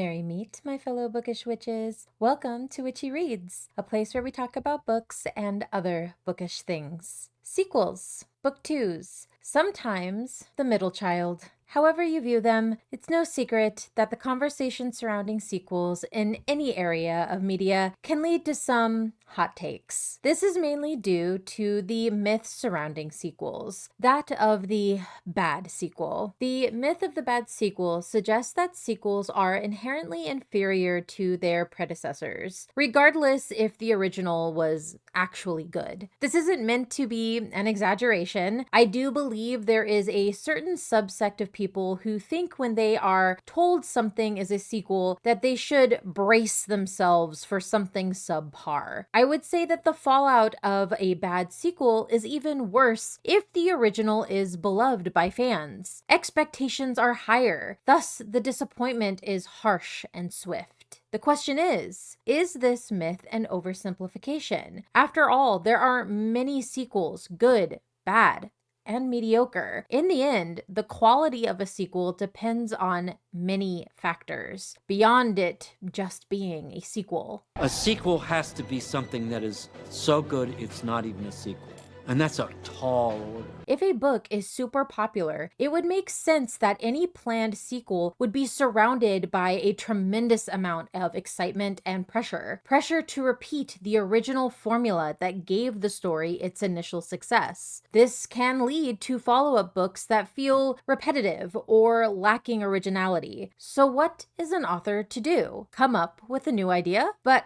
Merry meet, my fellow bookish witches. Welcome to Witchy Reads, a place where we talk about books and other bookish things. Sequels, book twos, sometimes the middle child. However you view them, it's no secret that the conversation surrounding sequels in any area of media can lead to some hot takes. This is mainly due to the myth surrounding sequels, that of the bad sequel. The myth of the bad sequel suggests that sequels are inherently inferior to their predecessors, regardless if the original was actually good. This isn't meant to be an exaggeration. I do believe there is a certain subsect of people who think when they are told something is a sequel that they should brace themselves for something subpar. I would say that the fallout of a bad sequel is even worse if the original is beloved by fans. Expectations are higher, thus the disappointment is harsh and swift. The question is this myth an oversimplification? After all, there are many sequels, good, bad, and mediocre. In the end, the quality of a sequel depends on many factors, beyond it just being a sequel. A sequel has to be something that is so good it's not even a sequel. And that's a tall order. If a book is super popular, it would make sense that any planned sequel would be surrounded by a tremendous amount of excitement and pressure. Pressure to repeat the original formula that gave the story its initial success. This can lead to follow-up books that feel repetitive or lacking originality. So what is an author to do? Come up with a new idea? But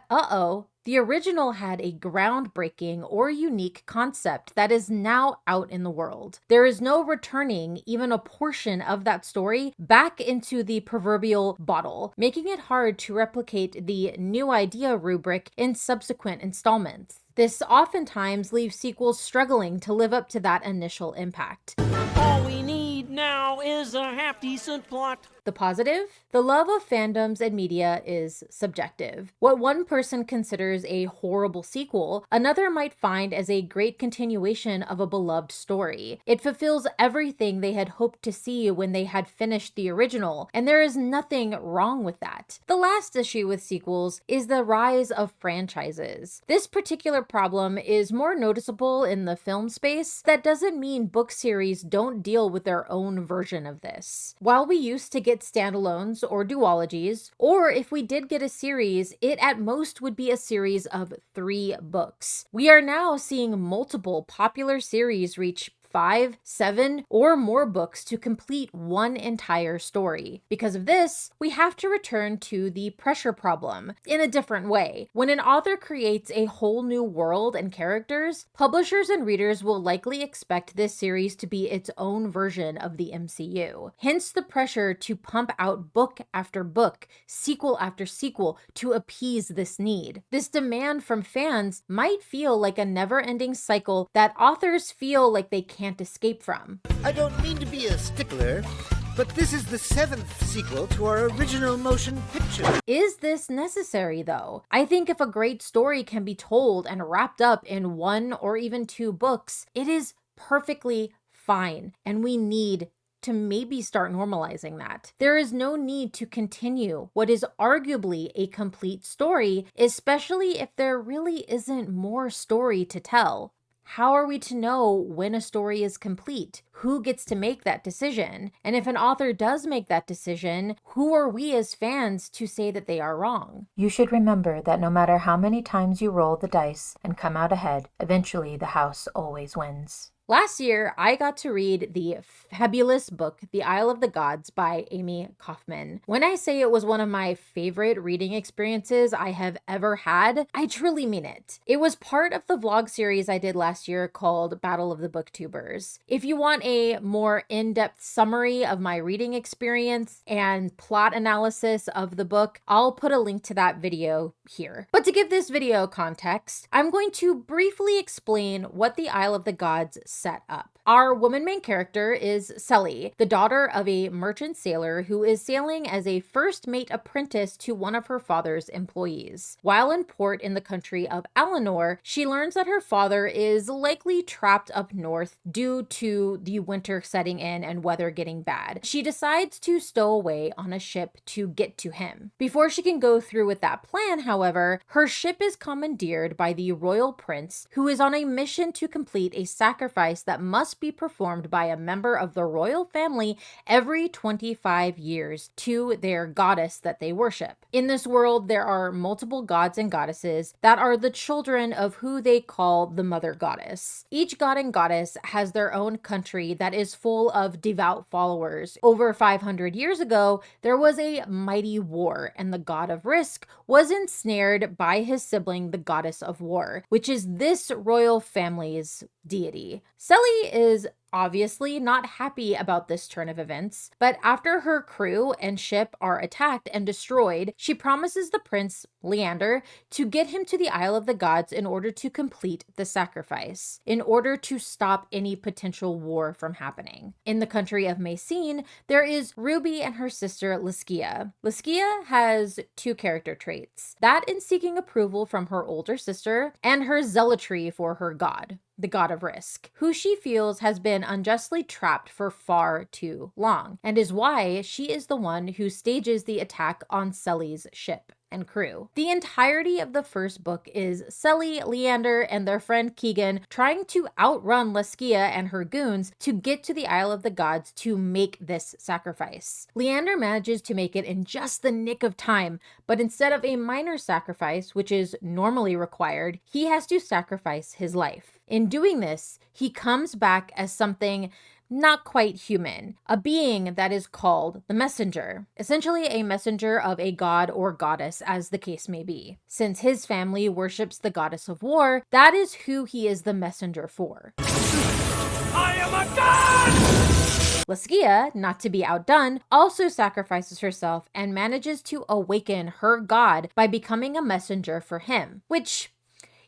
the original had a groundbreaking or unique concept that is now out in the world. There is no returning even a portion of that story back into the proverbial bottle, making it hard to replicate the new idea rubric in subsequent installments. This oftentimes leaves sequels struggling to live up to that initial impact. All we need now is a half-decent plot. The positive? The love of fandoms and media is subjective. What one person considers a horrible sequel, another might find as a great continuation of a beloved story. It fulfills everything they had hoped to see when they had finished the original, and there is nothing wrong with that. The last issue with sequels is the rise of franchises. This particular problem is more noticeable in the film space. That doesn't mean book series don't deal with their own version of this. While we used to get standalones or duologies, or if we did get a series, it at most would be a series of 3 books. We are now seeing multiple popular series reach 5, 7, or more books to complete one entire story. Because of this, we have to return to the pressure problem in a different way. When an author creates a whole new world and characters, publishers and readers will likely expect this series to be its own version of the MCU. Hence the pressure to pump out book after book, sequel after sequel to appease this need. This demand from fans might feel like a never-ending cycle that authors feel like they can't escape from. I don't mean to be a stickler, but this is the 7th sequel to our original motion picture. Is this necessary though? I think if a great story can be told and wrapped up in 1 or even 2 books, it is perfectly fine, and we need to maybe start normalizing that. There is no need to continue what is arguably a complete story, especially if there really isn't more story to tell. How are we to know when a story is complete? Who gets to make that decision? And if an author does make that decision, who are we as fans to say that they are wrong? You should remember that no matter how many times you roll the dice and come out ahead, eventually the house always wins. Last year, I got to read the fabulous book, The Isle of the Gods by Amie Kaufman. When I say it was one of my favorite reading experiences I have ever had, I truly mean it. It was part of the vlog series I did last year called Battle of the Booktubers. If you want a more in-depth summary of my reading experience and plot analysis of the book, I'll put a link to that video here. But to give this video context, I'm going to briefly explain what The Isle of the Gods set up. Our woman main character is Selly, the daughter of a merchant sailor who is sailing as a first mate apprentice to one of her father's employees. While in port in the country of Eleanor, she learns that her father is likely trapped up north due to the winter setting in and weather getting bad. She decides to stow away on a ship to get to him. Before she can go through with that plan, however, her ship is commandeered by the royal prince, who is on a mission to complete a sacrifice that must be performed by a member of the royal family every 25 years to their goddess that they worship. In this world, there are multiple gods and goddesses that are the children of who they call the mother goddess. Each god and goddess has their own country that is full of devout followers. Over 500 years ago, there was a mighty war, and the god of risk was ensnared by his sibling, the goddess of war, which is this royal family's deity. Selly is obviously not happy about this turn of events, but after her crew and ship are attacked and destroyed, she promises the prince, Leander, to get him to the Isle of the Gods in order to complete the sacrifice, in order to stop any potential war from happening. In the country of Messene, there is Ruby and her sister Leskia. Leskia has two character traits, that in seeking approval from her older sister and her zealotry for her god, the god of risk, who she feels has been unjustly trapped for far too long, and is why she is the one who stages the attack on Selly's ship and crew. The entirety of the first book is Selly, Leander, and their friend Keegan trying to outrun Leskia and her goons to get to the Isle of the Gods to make this sacrifice. Leander manages to make it in just the nick of time, but instead of a minor sacrifice, which is normally required, he has to sacrifice his life. In doing this, he comes back as something not quite human, a being that is called the messenger, essentially a messenger of a god or goddess, as the case may be. Since his family worships the goddess of war, that is who he is the messenger for. I am a god! Leskia, not to be outdone, also sacrifices herself and manages to awaken her god by becoming a messenger for him, which,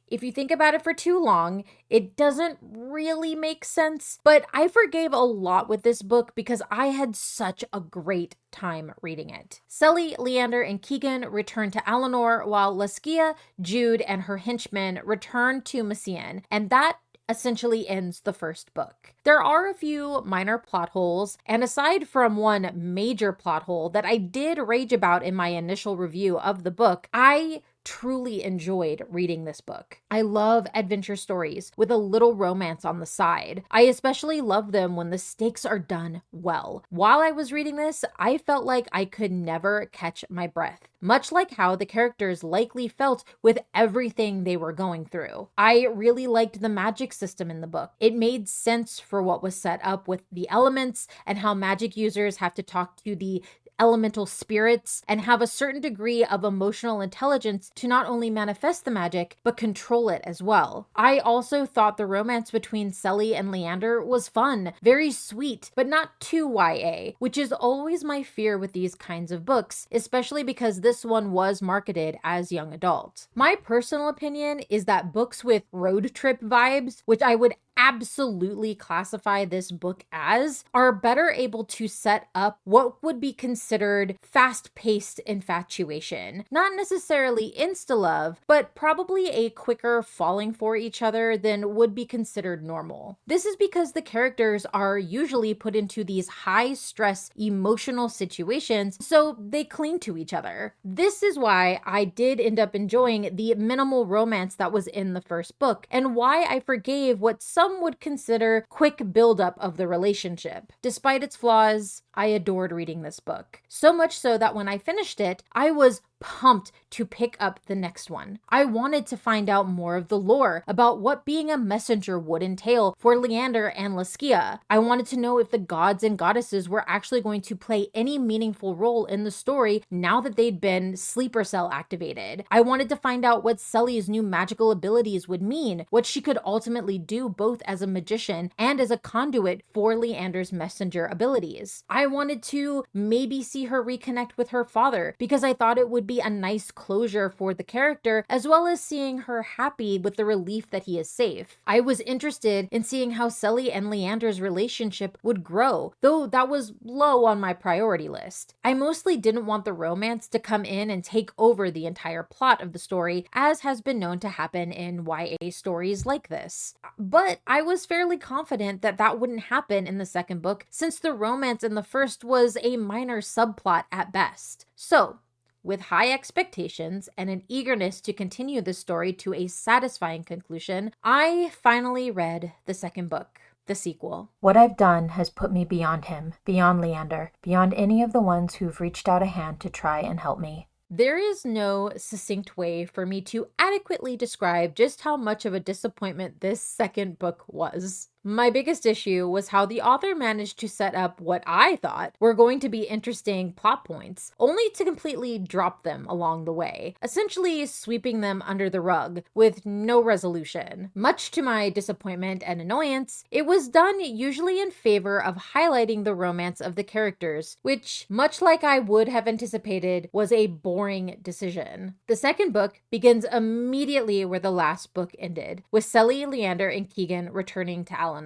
if you think about it for too long, it doesn't really make sense, but I forgave a lot with this book because I had such a great time reading it. Selly, Leander, and Keegan return to Eleanor, while Leskia, Jude, and her henchmen return to Messene, and that essentially ends the first book. There are a few minor plot holes, and aside from one major plot hole that I did rage about in my initial review of the book, I truly enjoyed reading this book. I love adventure stories with a little romance on the side. I especially love them when the stakes are done well. While I was reading this, I felt like I could never catch my breath, much like how the characters likely felt with everything they were going through. I really liked the magic system in the book. It made sense for what was set up with the elements and how magic users have to talk to the elemental spirits and have a certain degree of emotional intelligence to not only manifest the magic, but control it as well. I also thought the romance between Selly and Leander was fun, very sweet, but not too YA, which is always my fear with these kinds of books, especially because this one was marketed as young adult. My personal opinion is that books with road trip vibes, which I would absolutely classify this book as, are better able to set up what would be considered fast-paced infatuation. Not necessarily insta-love, but probably a quicker falling for each other than would be considered normal. This is because the characters are usually put into these high-stress emotional situations, so they cling to each other. This is why I did end up enjoying the minimal romance that was in the first book, and why I forgave what some would consider quick buildup of the relationship. Despite its flaws, I adored reading this book. So much so that when I finished it, I was pumped to pick up the next one. I wanted to find out more of the lore about what being a messenger would entail for Leander and Leskia. I wanted to know if the gods and goddesses were actually going to play any meaningful role in the story now that they'd been sleeper cell activated. I wanted to find out what Selly's new magical abilities would mean, what she could ultimately do both as a magician and as a conduit for Leander's messenger abilities. I wanted to maybe see her reconnect with her father because I thought it would be a nice closure for the character, as well as seeing her happy with the relief that he is safe. I was interested in seeing how Sully and Leander's relationship would grow, though that was low on my priority list. I mostly didn't want the romance to come in and take over the entire plot of the story, as has been known to happen in YA stories like this. But I was fairly confident that that wouldn't happen in the second book, since the romance in the first was a minor subplot at best. So, with high expectations and an eagerness to continue the story to a satisfying conclusion, I finally read the second book, the sequel. What I've done has put me beyond him, beyond Leander, beyond any of the ones who've reached out a hand to try and help me. There is no succinct way for me to adequately describe just how much of a disappointment this second book was. My biggest issue was how the author managed to set up what I thought were going to be interesting plot points, only to completely drop them along the way, essentially sweeping them under the rug with no resolution. Much to my disappointment and annoyance, it was done usually in favor of highlighting the romance of the characters, which, much like I would have anticipated, was a boring decision. The second book begins immediately where the last book ended, with Sully, Leander, and Keegan returning to Eleanor.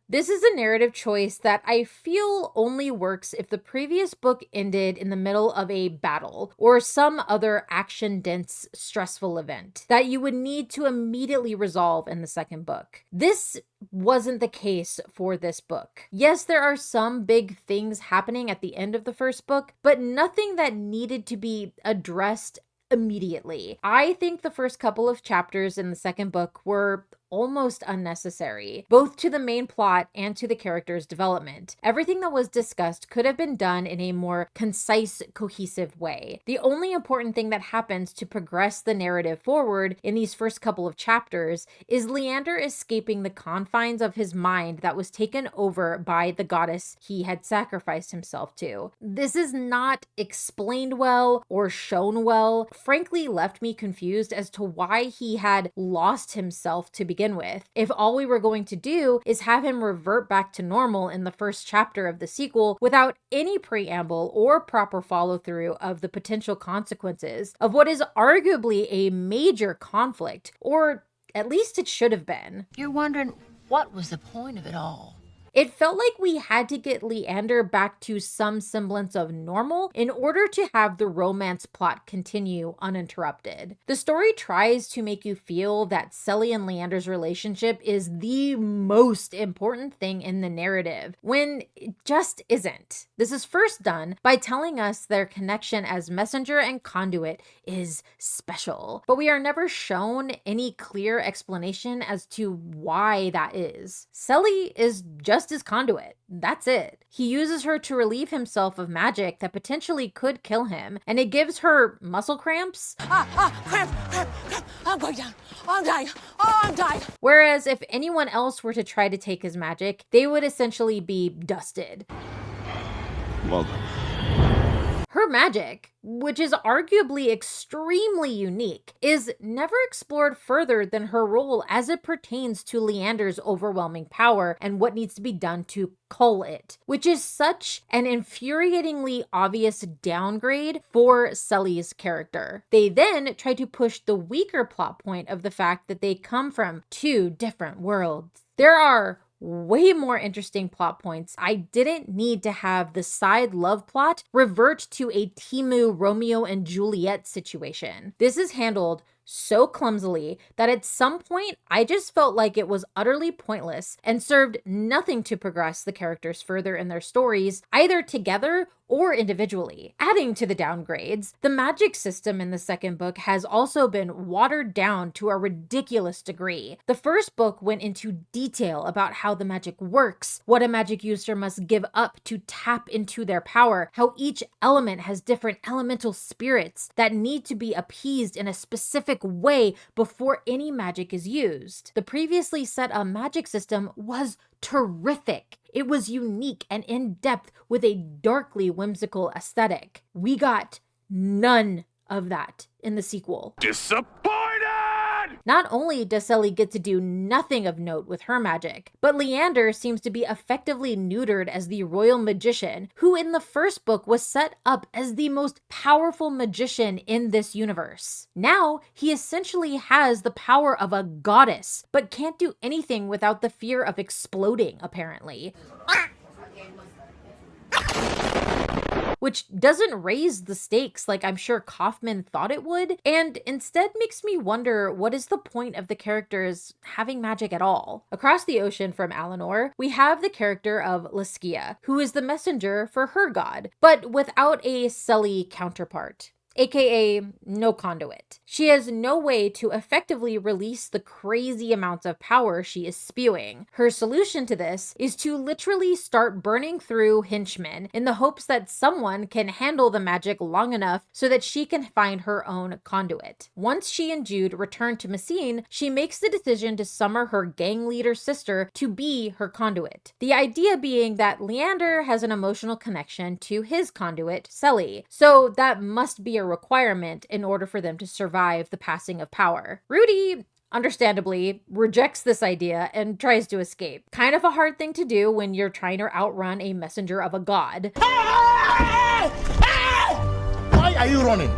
This is a narrative choice that I feel only works if the previous book ended in the middle of a battle or some other action-dense, stressful event that you would need to immediately resolve in the second book. This wasn't the case for this book. Yes, there are some big things happening at the end of the first book, but nothing that needed to be addressed immediately. I think the first couple of chapters in the second book were almost unnecessary, both to the main plot and to the character's development. Everything that was discussed could have been done in a more concise, cohesive way. The only important thing that happens to progress the narrative forward in these first couple of chapters is Leander escaping the confines of his mind that was taken over by the goddess he had sacrificed himself to. This is not explained well or shown well, frankly left me confused as to why he had lost himself to begin with, if all we were going to do is have him revert back to normal in the first chapter of the sequel without any preamble or proper follow-through of the potential consequences of what is arguably a major conflict, or at least it should have been. You're wondering what was the point of it all? It felt like we had to get Leander back to some semblance of normal in order to have the romance plot continue uninterrupted. The story tries to make you feel that Sully and Leander's relationship is the most important thing in the narrative, when it just isn't. This is first done by telling us their connection as messenger and conduit is special, but we are never shown any clear explanation as to why that is. Sully is just his conduit. That's it. He uses her to relieve himself of magic that potentially could kill him, and it gives her muscle cramps. Cramp. I'm going down. I'm dying. Oh, I'm dying. Whereas if anyone else were to try to take his magic, they would essentially be dusted. Well done. Her magic, which is arguably extremely unique, is never explored further than her role as it pertains to Leander's overwhelming power and what needs to be done to cull it, which is such an infuriatingly obvious downgrade for Sully's character. They then try to push the weaker plot point of the fact that they come from two different worlds. There are way more interesting plot points. I didn't need to have the side love plot revert to a Timu Romeo and Juliet situation. This is handled so clumsily that at some point I just felt like it was utterly pointless and served nothing to progress the characters further in their stories, either together or individually. Adding to the downgrades, the magic system in the second book has also been watered down to a ridiculous degree. The first book went into detail about how the magic works, what a magic user must give up to tap into their power, how each element has different elemental spirits that need to be appeased in a specific way before any magic is used. The previously set up magic system was terrific. It was unique and in-depth with a darkly whimsical aesthetic. We got none of that in the sequel. Disappointed! Not only does Sully get to do nothing of note with her magic, but Leander seems to be effectively neutered as the royal magician, who in the first book was set up as the most powerful magician in this universe. Now, he essentially has the power of a goddess, but can't do anything without the fear of exploding, apparently. Which doesn't raise the stakes like I'm sure Kaufman thought it would, and instead makes me wonder what is the point of the characters having magic at all. Across the ocean from Alinor, we have the character of Laskia, who is the messenger for her god, but without a Sully counterpart, aka no conduit. She has no way to effectively release the crazy amounts of power she is spewing. Her solution to this is to literally start burning through henchmen in the hopes that someone can handle the magic long enough so that she can find her own conduit. Once she and Jude return to Messene, she makes the decision to summon her gang leader sister to be her conduit. The idea being that Leander has an emotional connection to his conduit, Sully, so that must be a requirement in order for them to survive the passing of power. Rudy, understandably, rejects this idea and tries to escape. Kind of a hard thing to do when you're trying to outrun a messenger of a god. Why are you running?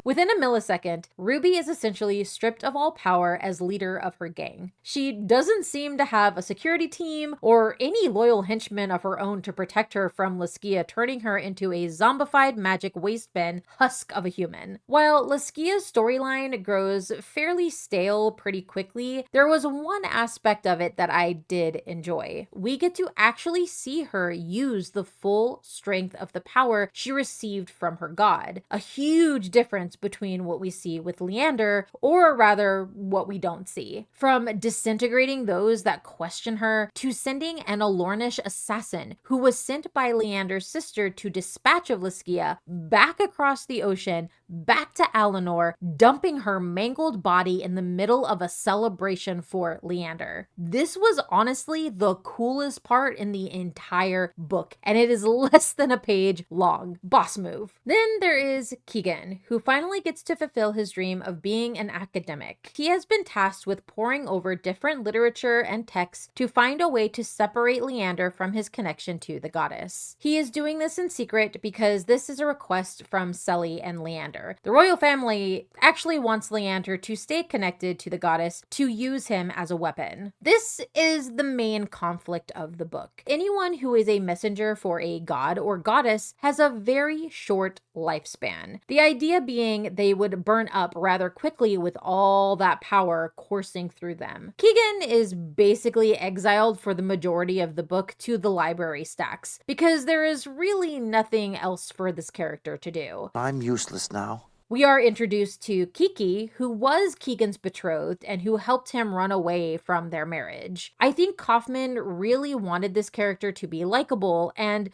Within a millisecond, Ruby is essentially stripped of all power as leader of her gang. She doesn't seem to have a security team or any loyal henchmen of her own to protect her from Laskia turning her into a zombified magic wastebin husk of a human. While Laskia's storyline grows fairly stale pretty quickly, there was one aspect of it that I did enjoy. We get to actually see her use the full strength of the power she received from her god. A huge difference between what we see with Leander, or rather what we don't see. From disintegrating those that question her, to sending an Alornish assassin who was sent by Leander's sister to dispatch of Laskia back across the ocean, back to Alinor, dumping her mangled body in the middle of a celebration for Leander. This was honestly the coolest part in the entire book, and it is less than a page long. Boss move. Then there is Keegan, who finally gets to fulfill his dream of being an academic. He has been tasked with poring over different literature and texts to find a way to separate Leander from his connection to the goddess. He is doing this in secret because this is a request from Sully and Leander. The royal family actually wants Leander to stay connected to the goddess to use him as a weapon. This is the main conflict of the book. Anyone who is a messenger for a god or goddess has a very short lifespan. The idea being they would burn up rather quickly with all that power coursing through them. Keegan is basically exiled for the majority of the book to the library stacks, because there is really nothing else for this character to do. I'm useless now. We are introduced to Kiki, who was Keegan's betrothed and who helped him run away from their marriage. I think Kaufman really wanted this character to be likable, and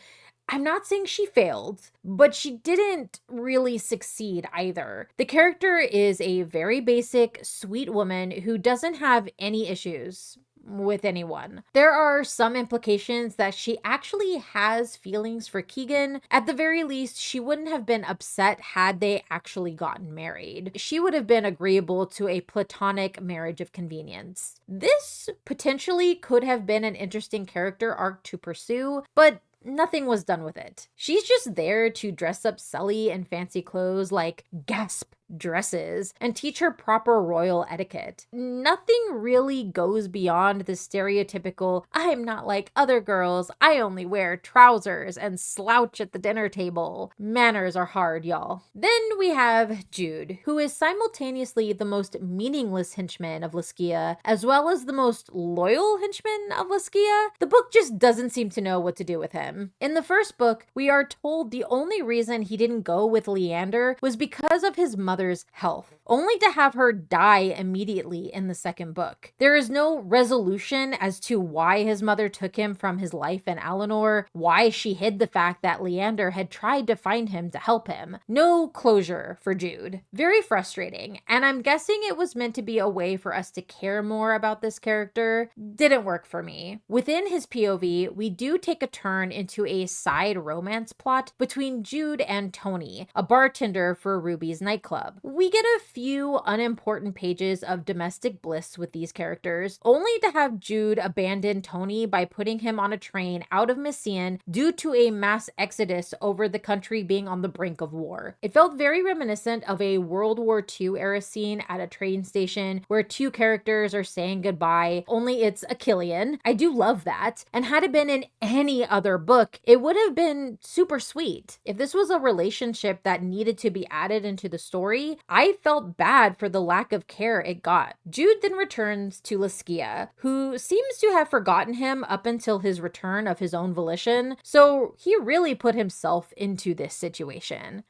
I'm not saying she failed, but she didn't really succeed either. The character is a very basic, sweet woman who doesn't have any issues with anyone. There are some implications that she actually has feelings for Keegan. At the very least, she wouldn't have been upset had they actually gotten married. She would have been agreeable to a platonic marriage of convenience. This potentially could have been an interesting character arc to pursue, but nothing was done with it. She's just there to dress up Sully in fancy clothes like gasp dresses and teach her proper royal etiquette. Nothing really goes beyond the stereotypical, I'm not like other girls, I only wear trousers and slouch at the dinner table. Manners are hard, y'all. Then we have Jude, who is simultaneously the most meaningless henchman of Laskia, as well as the most loyal henchman of Laskia. The book just doesn't seem to know what to do with him. In the first book, we are told the only reason he didn't go with Leander was because of his mother's health, only to have her die immediately in the second book. There is no resolution as to why his mother took him from his life in Alinor, why she hid the fact that Leander had tried to find him to help him. No closure for Jude. Very frustrating, and I'm guessing it was meant to be a way for us to care more about this character. Didn't work for me. Within his POV, we do take a turn into a side romance plot between Jude and Tony, a bartender for Ruby's nightclub. job. We get a few unimportant pages of domestic bliss with these characters, only to have Jude abandon Tony by putting him on a train out of Messian due to a mass exodus over the country being on the brink of war. It felt very reminiscent of a World War II era scene at a train station where two characters are saying goodbye, only it's a Killian. I do love that. And had it been in any other book, it would have been super sweet. If this was a relationship that needed to be added into the story, I felt bad for the lack of care it got. Jude then returns to Laskia, who seems to have forgotten him up until his return of his own volition, so he really put himself into this situation.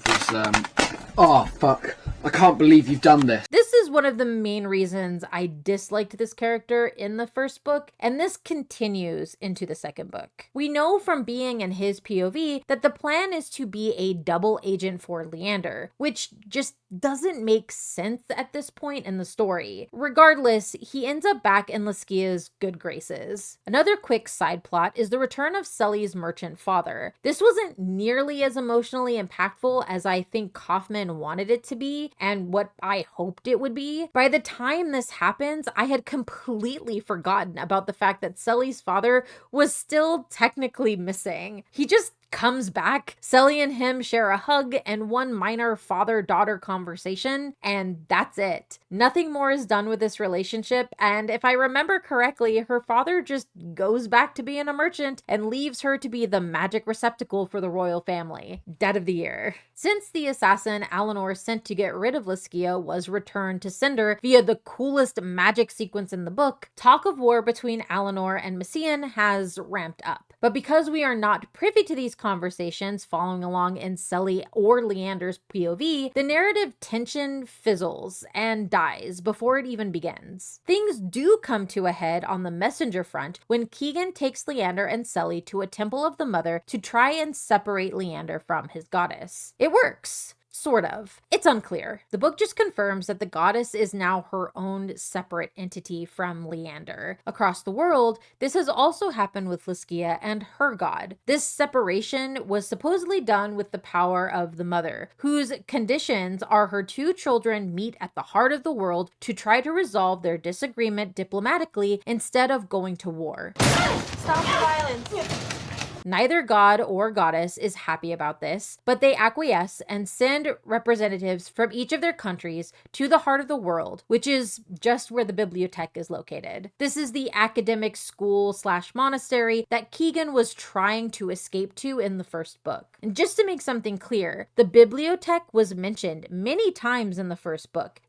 Oh, fuck. I can't believe you've done this. This is one of the main reasons I disliked this character in the first book, and this continues into the second book. We know from being in his POV that the plan is to be a double agent for Leander, which just doesn't make sense at this point in the story. Regardless, he ends up back in Laskia's good graces. Another quick side plot is the return of Sully's merchant father. This wasn't nearly as emotionally impactful as I think Kaufman wanted it to be, and what I hoped it would be. By the time this happens, I had completely forgotten about the fact that Sully's father was still technically missing. He just comes back, Sully and him share a hug and one minor father-daughter conversation, and that's it. Nothing more is done with this relationship, and if I remember correctly, her father just goes back to being a merchant and leaves her to be the magic receptacle for the royal family. Dead of the year. Since the assassin Alinor sent to get rid of Laskia was returned to Cinder via the coolest magic sequence in the book, talk of war between Alinor and Messian has ramped up. But because we are not privy to these conversations following along in Sully or Leander's POV, the narrative tension fizzles and dies before it even begins. Things do come to a head on the messenger front when Keegan takes Leander and Sully to a temple of the mother to try and separate Leander from his goddess. It works. Sort of. It's unclear. The book just confirms that the goddess is now her own separate entity from Leander. Across the world, this has also happened with Laskia and her god. This separation was supposedly done with the power of the mother, whose conditions are her two children meet at the heart of the world to try to resolve their disagreement diplomatically instead of going to war. Stop the violence. Neither god or goddess is happy about this, but they acquiesce and send representatives from each of their countries to the heart of the world, which is just where the bibliothèque is located. This is the academic school/monastery that Keegan was trying to escape to in the first book. And just to make something clear, the bibliothèque was mentioned many times in the first book.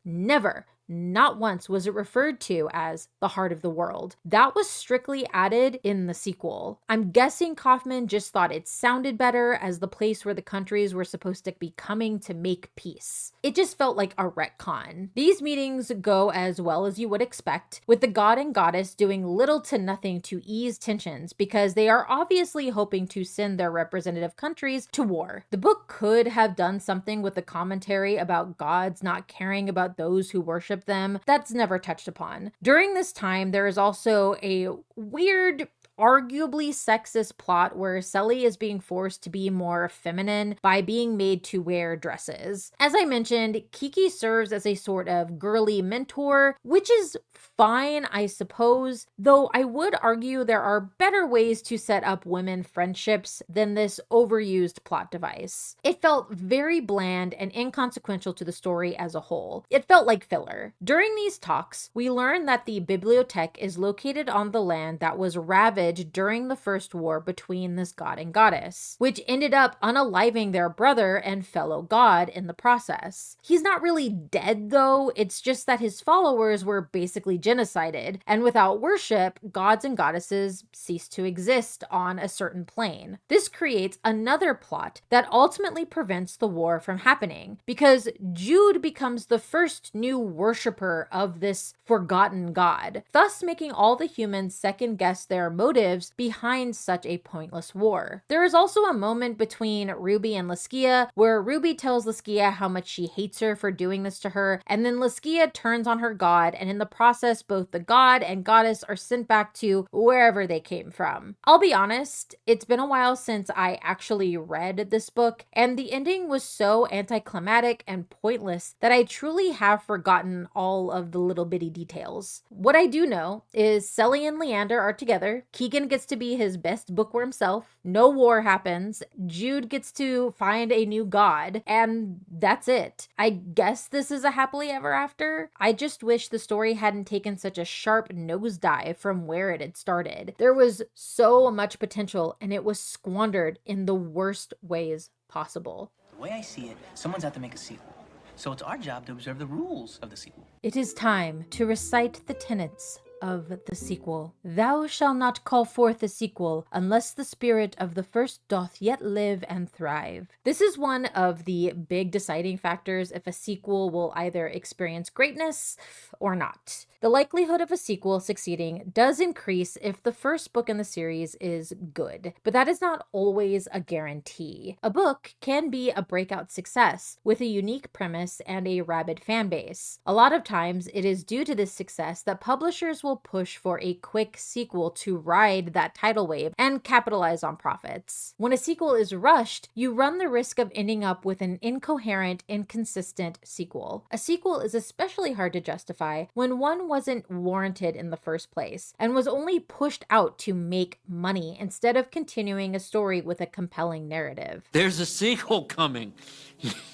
Not once was it referred to as the heart of the world. That was strictly added in the sequel. I'm guessing Kaufman just thought it sounded better as the place where the countries were supposed to be coming to make peace. It just felt like a retcon. These meetings go as well as you would expect, with the god and goddess doing little to nothing to ease tensions because they are obviously hoping to send their representative countries to war. The book could have done something with the commentary about gods not caring about those who worship them. That's never touched upon. During this time, there is also a weird, arguably sexist plot where Sully is being forced to be more feminine by being made to wear dresses. As I mentioned, Kiki serves as a sort of girly mentor, which is fine, I suppose, though I would argue there are better ways to set up women friendships than this overused plot device. It felt very bland and inconsequential to the story as a whole. It felt like filler. During these talks, we learn that the bibliothèque is located on the land that was ravaged during the first war between this god and goddess, which ended up unaliving their brother and fellow god in the process. He's not really dead though, it's just that his followers were basically genocided, and without worship, gods and goddesses cease to exist on a certain plane. This creates another plot that ultimately prevents the war from happening, because Jude becomes the first new worshipper of this forgotten god, thus making all the humans second guess their motives motives behind such a pointless war. There is also a moment between Ruby and Laskia where Ruby tells Laskia how much she hates her for doing this to her, and then Laskia turns on her god, and in the process both the god and goddess are sent back to wherever they came from. I'll be honest, it's been a while since I actually read this book, and the ending was so anticlimactic and pointless that I truly have forgotten all of the little bitty details. What I do know is Selly and Leander are together, Keegan gets to be his best bookworm self, no war happens, Jude gets to find a new god, and that's it. I guess this is a happily ever after. I just wish the story hadn't taken such a sharp nosedive from where it had started. There was so much potential and it was squandered in the worst ways possible. The way I see it, someone's out to make a sequel. So it's our job to observe the rules of the sequel. It is time to recite the tenets of the sequel. Thou shalt not call forth a sequel unless the spirit of the first doth yet live and thrive. This is one of the big deciding factors if a sequel will either experience greatness or not. The likelihood of a sequel succeeding does increase if the first book in the series is good, but that is not always a guarantee. A book can be a breakout success with a unique premise and a rabid fan base. A lot of times it is due to this success that publishers will push for a quick sequel to ride that tidal wave and capitalize on profits. When a sequel is rushed, you run the risk of ending up with an incoherent, inconsistent sequel. A sequel is especially hard to justify when one wasn't warranted in the first place and was only pushed out to make money instead of continuing a story with a compelling narrative. There's a sequel coming.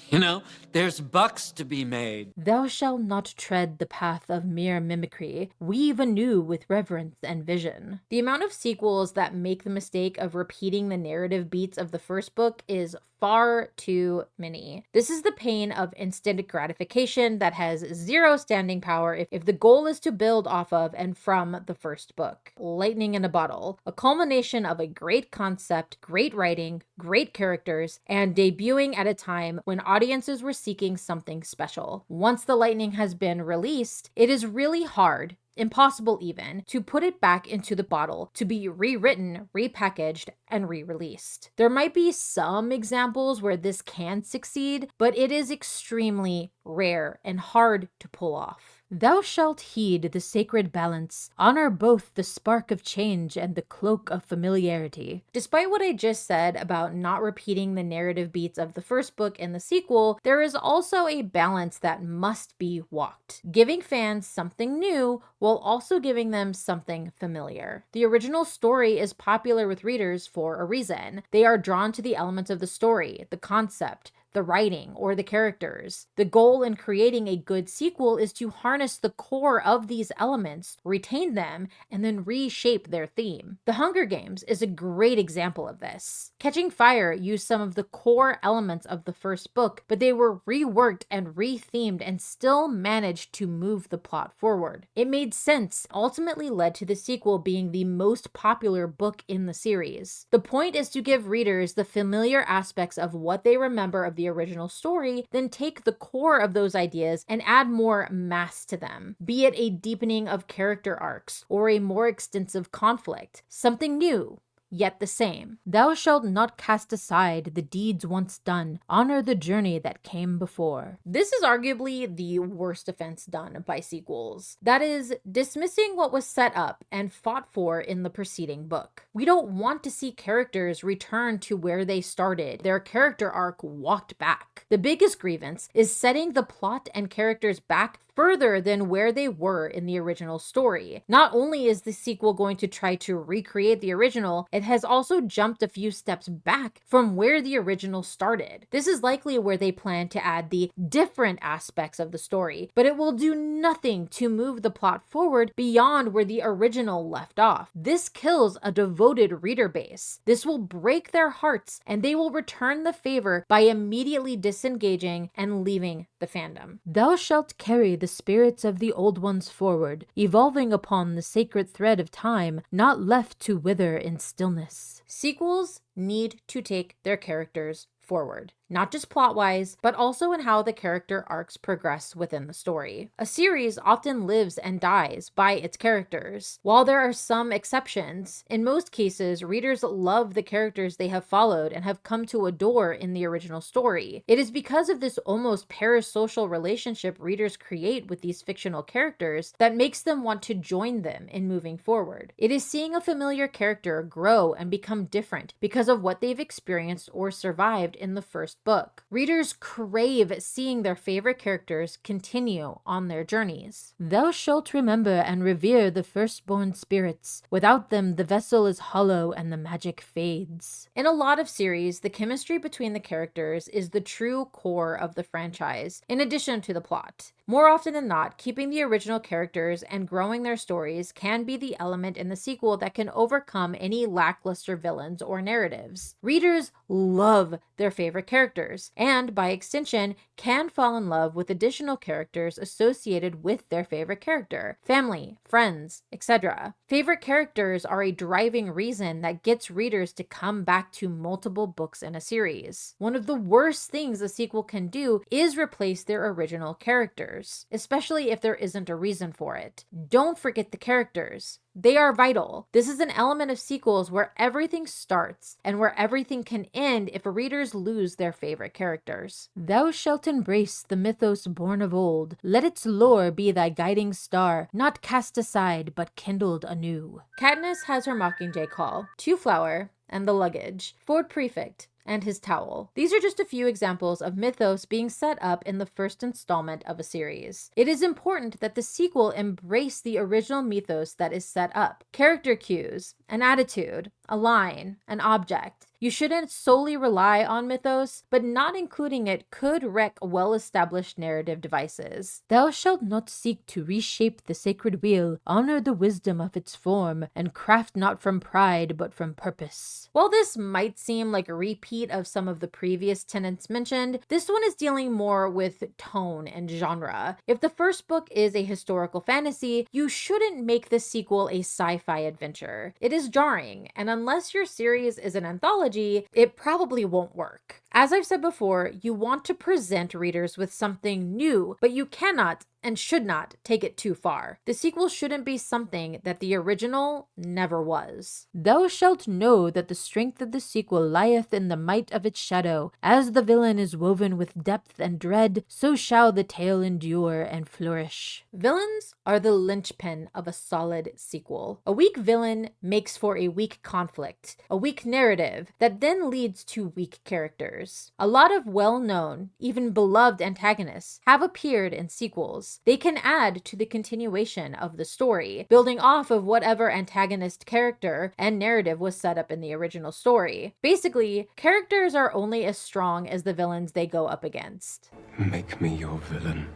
You know, there's bucks to be made. Thou shalt not tread the path of mere mimicry. Weave anew with reverence and vision. The amount of sequels that make the mistake of repeating the narrative beats of the first book is far too many. This is the pain of instant gratification that has zero standing power if the goal is to build off of and from the first book. Lightning in a bottle, a culmination of a great concept, great writing, great characters, and debuting at a time when audiences were seeking something special. Once the lightning has been released, it is really hard, impossible even, to put it back into the bottle to be rewritten, repackaged, and re-released. There might be some examples where this can succeed, but it is extremely rare and hard to pull off. Thou shalt heed the sacred balance, honor both the spark of change and the cloak of familiarity. Despite what I just said about not repeating the narrative beats of the first book in the sequel, there is also a balance that must be walked, giving fans something new while also giving them something familiar. The original story is popular with readers for a reason. They are drawn to the elements of the story, the concept, the writing, or the characters. The goal in creating a good sequel is to harness the core of these elements, retain them, and then reshape their theme. The Hunger Games is a great example of this. Catching Fire used some of the core elements of the first book, but they were reworked and rethemed and still managed to move the plot forward. It made sense, ultimately led to the sequel being the most popular book in the series. The point is to give readers the familiar aspects of what they remember of the original story, then take the core of those ideas and add more mass to them, be it a deepening of character arcs or a more extensive conflict, something new, yet the same. Thou shalt not cast aside the deeds once done, honor the journey that came before. This is arguably the worst offense done by sequels. That is, dismissing what was set up and fought for in the preceding book. We don't want to see characters return to where they started, their character arc walked back. The biggest grievance is setting the plot and characters back further than where they were in the original story. Not only is the sequel going to try to recreate the original, it has also jumped a few steps back from where the original started. This is likely where they plan to add the different aspects of the story, but it will do nothing to move the plot forward beyond where the original left off. This kills a devoted reader base. This will break their hearts, and they will return the favor by immediately disengaging and leaving the fandom. Thou shalt carry the spirits of the old ones forward, evolving upon the sacred thread of time, not left to wither in stillness. Sequels need to take their characters forward. not just plot-wise, but also in how the character arcs progress within the story. A series often lives and dies by its characters. While there are some exceptions, in most cases, readers love the characters they have followed and have come to adore in the original story. It is because of this almost parasocial relationship readers create with these fictional characters that makes them want to join them in moving forward. It is seeing a familiar character grow and become different because of what they've experienced or survived in the first book. Readers crave seeing their favorite characters continue on their journeys. Thou shalt remember and revere the firstborn spirits. Without them, the vessel is hollow and the magic fades. In a lot of series, the chemistry between the characters is the true core of the franchise, in addition to the plot. More often than not, keeping the original characters and growing their stories can be the element in the sequel that can overcome any lackluster villains or narratives. Readers love their favorite characters, and by extension, can fall in love with additional characters associated with their favorite character, family, friends, etc. Favorite characters are a driving reason that gets readers to come back to multiple books in a series. One of the worst things a sequel can do is replace their original characters, especially if there isn't a reason for it. Don't forget the characters. They are vital. This is an element of sequels where everything starts and where everything can end if readers lose their favorite characters. Thou shalt embrace the mythos born of old. Let its lore be thy guiding star, not cast aside but kindled anew. Katniss has her Mockingjay call, Two Flower, and the luggage, Ford Prefect, and his towel. These are just a few examples of mythos being set up in the first installment of a series. It is important that the sequel embrace the original mythos that is set up. Character cues, an attitude, a line, an object. You shouldn't solely rely on mythos, but not including it could wreck well-established narrative devices. Thou shalt not seek to reshape the sacred wheel, honor the wisdom of its form, and craft not from pride but from purpose. While this might seem like a repeat of some of the previous tenets mentioned, this one is dealing more with tone and genre. If the first book is a historical fantasy, you shouldn't make the sequel a sci-fi adventure. It is jarring, and unless your series is an anthology, it probably won't work. As I've said before, you want to present readers with something new, but you cannot and should not take it too far. The sequel shouldn't be something that the original never was. Thou shalt know that the strength of the sequel lieth in the might of its shadow. As the villain is woven with depth and dread, so shall the tale endure and flourish. Villains are the linchpin of a solid sequel. A weak villain makes for a weak conflict, a weak narrative that then leads to weak characters. A lot of well-known, even beloved antagonists have appeared in sequels. They can add to the continuation of the story, building off of whatever antagonist character and narrative was set up in the original story. Basically, characters are only as strong as the villains they go up against. Make me your villain.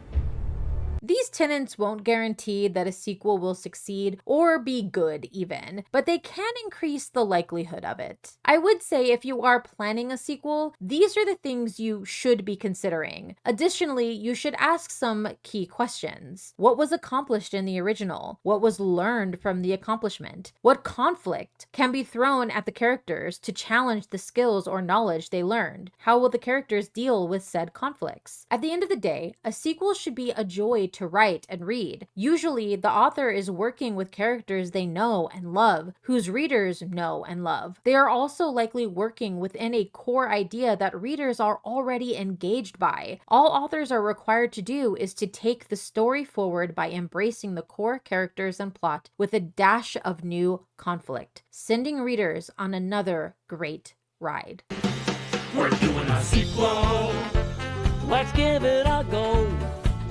These tenets won't guarantee that a sequel will succeed or be good even, but they can increase the likelihood of it. I would say if you are planning a sequel, these are the things you should be considering. Additionally, you should ask some key questions. What was accomplished in the original? What was learned from the accomplishment? What conflict can be thrown at the characters to challenge the skills or knowledge they learned? How will the characters deal with said conflicts? At the end of the day, a sequel should be a joy to write and read. Usually, the author is working with characters they know and love, whose readers know and love. They are also likely working within a core idea that readers are already engaged by. All authors are required to do is to take the story forward by embracing the core characters and plot with a dash of new conflict, sending readers on another great ride. We're doing a sequel. Let's give it a go.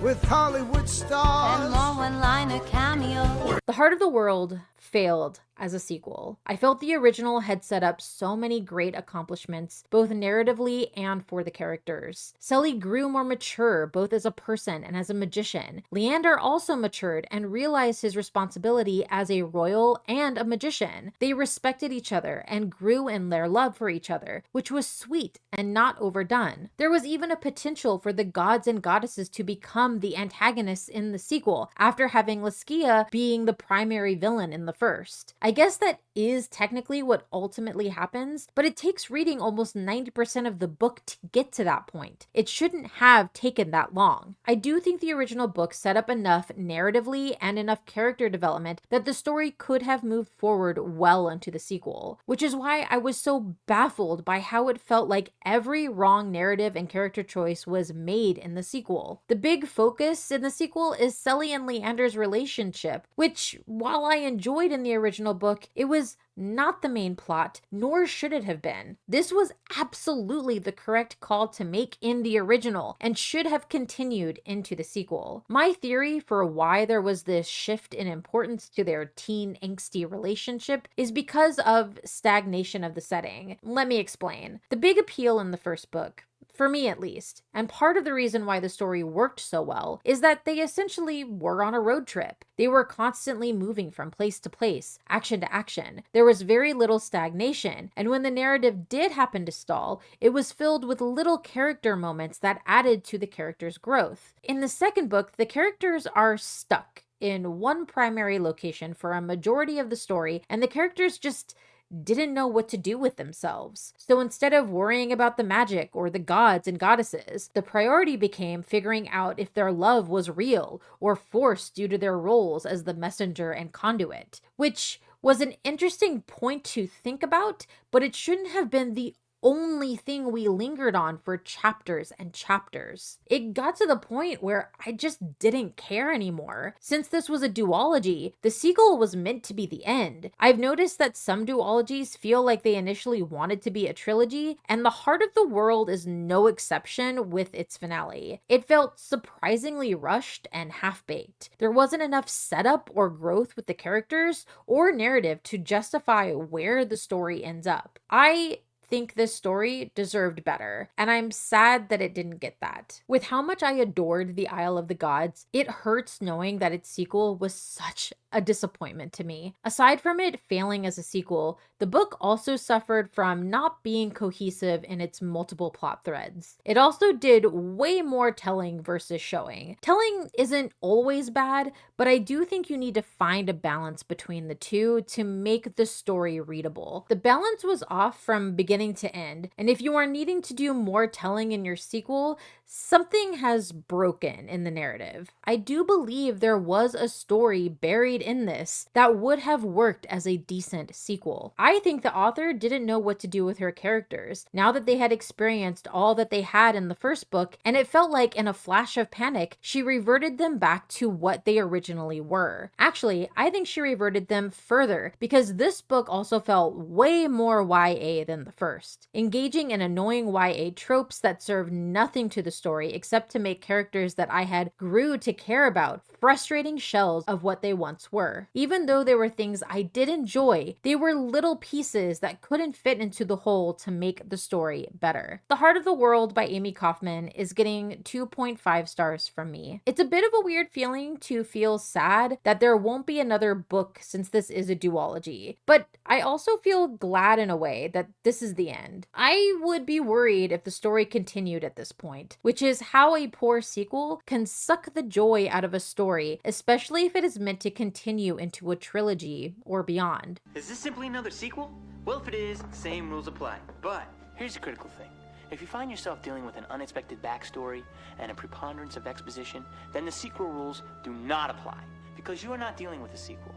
With Hollywood stars And more one-liner cameo. The Heart of the World failed as a sequel. I felt the original had set up so many great accomplishments, both narratively and for the characters. Sully grew more mature, both as a person and as a magician. Leander also matured and realized his responsibility as a royal and a magician. They respected each other and grew in their love for each other, which was sweet and not overdone. There was even a potential for the gods and goddesses to become the antagonists in the sequel, after having Laskia being the primary villain in the first. I guess that is technically what ultimately happens, but it takes reading almost 90% of the book to get to that point. It shouldn't have taken that long. I do think the original book set up enough narratively and enough character development that the story could have moved forward well into the sequel, which is why I was so baffled by how it felt like every wrong narrative and character choice was made in the sequel. The big focus in the sequel is Sully and Leander's relationship, which, while I enjoyed in the original book, it was not the main plot, nor should it have been. This was absolutely the correct call to make in the original and should have continued into the sequel. My theory for why there was this shift in importance to their teen angsty relationship is because of stagnation of the setting. Let me explain. The big appeal in the first book, for me at least, and part of the reason why the story worked so well, is that they essentially were on a road trip. They were constantly moving from place to place, action to action. There was very little stagnation, and when the narrative did happen to stall, it was filled with little character moments that added to the characters' growth. In the second book, the characters are stuck in one primary location for a majority of the story, and the characters just didn't know what to do with themselves. So instead of worrying about the magic or the gods and goddesses, the priority became figuring out if their love was real or forced due to their roles as the messenger and conduit, which was an interesting point to think about, but it shouldn't have been the only thing we lingered on for chapters and chapters. It got to the point where I just didn't care anymore. Since this was a duology, the sequel was meant to be the end. I've noticed that some duologies feel like they initially wanted to be a trilogy, and The Heart of the World is no exception with its finale. It felt surprisingly rushed and half-baked. There wasn't enough setup or growth with the characters or narrative to justify where the story ends up. I think this story deserved better, and I'm sad that it didn't get that. With how much I adored The Isle of the Gods, it hurts knowing that its sequel was such a disappointment to me. Aside from it failing as a sequel, the book also suffered from not being cohesive in its multiple plot threads. It also did way more telling versus showing. Telling isn't always bad, but I do think you need to find a balance between the two to make the story readable. The balance was off from beginning to end, and if you are needing to do more telling in your sequel, something has broken in the narrative. I do believe there was a story buried in this that would have worked as a decent sequel. I think the author didn't know what to do with her characters now that they had experienced all that they had in the first book, and it felt like in a flash of panic, she reverted them back to what they originally were. Actually, I think she reverted them further because this book also felt way more YA than the first, engaging in annoying YA tropes that serve nothing to the story except to make characters that I had grew to care about frustrating shells of what they once were. Even though there were things I did enjoy, they were little pieces that couldn't fit into the whole to make the story better. The Heart of the World by Amie Kaufman is getting 2.5 stars from me. It's a bit of a weird feeling to feel sad that there won't be another book since this is a duology, but I also feel glad in a way that this is the end. I would be worried if the story continued at this point, which is how a poor sequel can suck the joy out of a story, especially if it is meant to continue into a trilogy or beyond. Is this simply another sequel? Well, if it is, same rules apply. But here's the critical thing. If you find yourself dealing with an unexpected backstory and a preponderance of exposition, then the sequel rules do not apply, because you are not dealing with a sequel.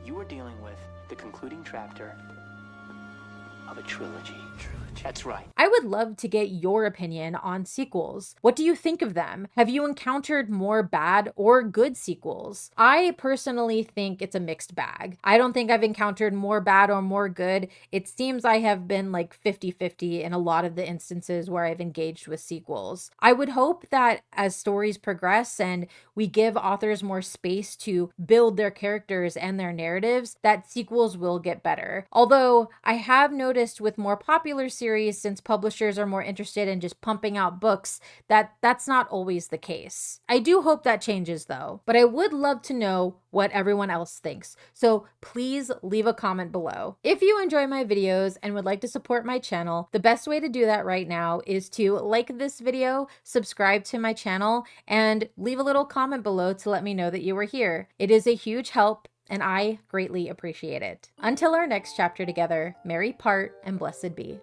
You are dealing with the concluding chapter of a trilogy. That's right. I would love to get your opinion on sequels. What do you think of them? Have you encountered more bad or good sequels? I personally think it's a mixed bag. I don't think I've encountered more bad or more good. It seems I have been like 50-50 in a lot of the instances where I've engaged with sequels. I would hope that as stories progress and we give authors more space to build their characters and their narratives, that sequels will get better. Although I have noticed with more popular series, since publishers are more interested in just pumping out books, that's not always the case. I do hope that changes though, but I would love to know what everyone else thinks. So please leave a comment below. If you enjoy my videos and would like to support my channel, the best way to do that right now is to like this video, subscribe to my channel, and leave a little comment below to let me know that you were here. It is a huge help, and I greatly appreciate it. Until our next chapter together, merry part and blessed be.